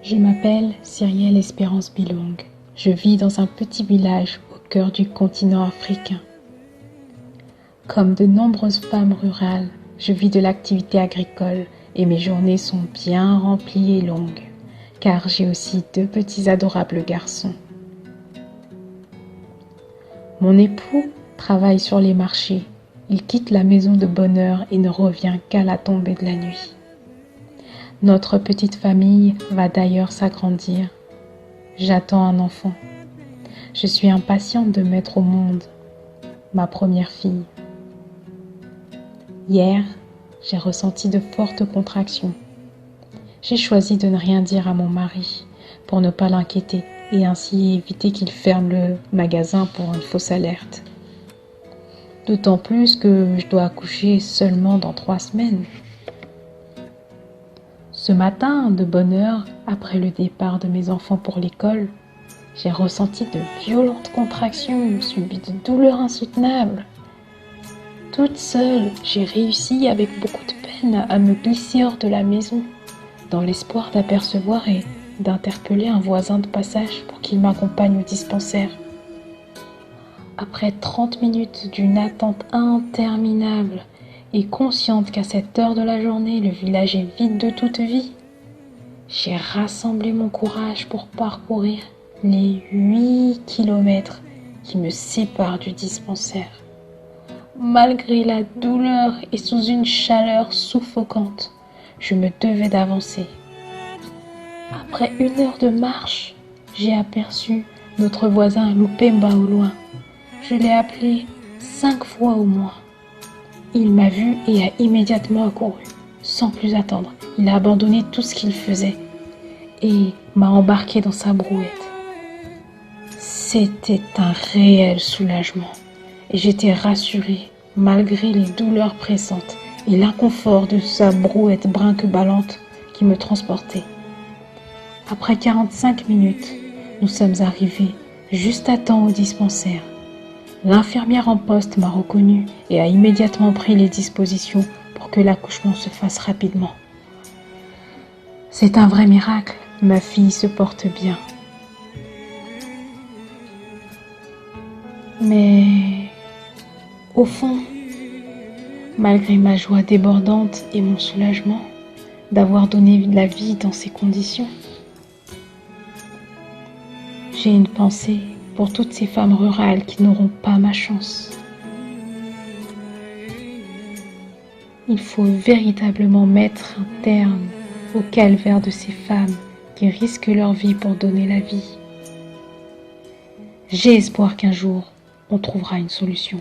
Je m'appelle Cyrielle Espérance Bilong. Je vis dans un petit village au cœur du continent africain. Comme de nombreuses femmes rurales, je vis de l'activité agricole et mes journées sont bien remplies et longues, car j'ai aussi deux petits adorables garçons. Mon époux travaille sur les marchés. Il quitte la maison de bonne heure et ne revient qu'à la tombée de la nuit. Notre petite famille va d'ailleurs s'agrandir. J'attends un enfant. Je suis impatiente de mettre au monde ma première fille. Hier, j'ai ressenti de fortes contractions. J'ai choisi de ne rien dire à mon mari pour ne pas l'inquiéter et ainsi éviter qu'il ferme le magasin pour une fausse alerte. D'autant plus que je dois accoucher seulement dans 3 semaines. Ce matin, de bonne heure, après le départ de mes enfants pour l'école, j'ai ressenti de violentes contractions, suivies de douleurs insoutenables. Toute seule, j'ai réussi avec beaucoup de peine à me glisser hors de la maison, dans l'espoir d'apercevoir et d'interpeller un voisin de passage pour qu'il m'accompagne au dispensaire. Après 30 minutes d'une attente interminable, et consciente qu'à cette heure de la journée, le village est vide de toute vie, j'ai rassemblé mon courage pour parcourir les 8 kilomètres qui me séparent du dispensaire. Malgré la douleur et sous une chaleur suffocante, je me devais d'avancer. Après 1 heure de marche, j'ai aperçu notre voisin Lupemba au loin. Je l'ai appelé 5 fois au moins. Il m'a vu et a immédiatement accouru. Sans plus attendre, il a abandonné tout ce qu'il faisait et m'a embarqué dans sa brouette. C'était un réel soulagement et j'étais rassurée malgré les douleurs pressantes et l'inconfort de sa brouette brinque-ballante qui me transportait. Après 45 minutes, nous sommes arrivés juste à temps au dispensaire. L'infirmière en poste m'a reconnue et a immédiatement pris les dispositions pour que l'accouchement se fasse rapidement. C'est un vrai miracle, ma fille se porte bien. Mais au fond, malgré ma joie débordante et mon soulagement d'avoir donné la vie dans ces conditions, j'ai une pensée pour toutes ces femmes rurales qui n'auront pas ma chance. Il faut véritablement mettre un terme au calvaire de ces femmes qui risquent leur vie pour donner la vie. J'ai espoir qu'un jour, on trouvera une solution.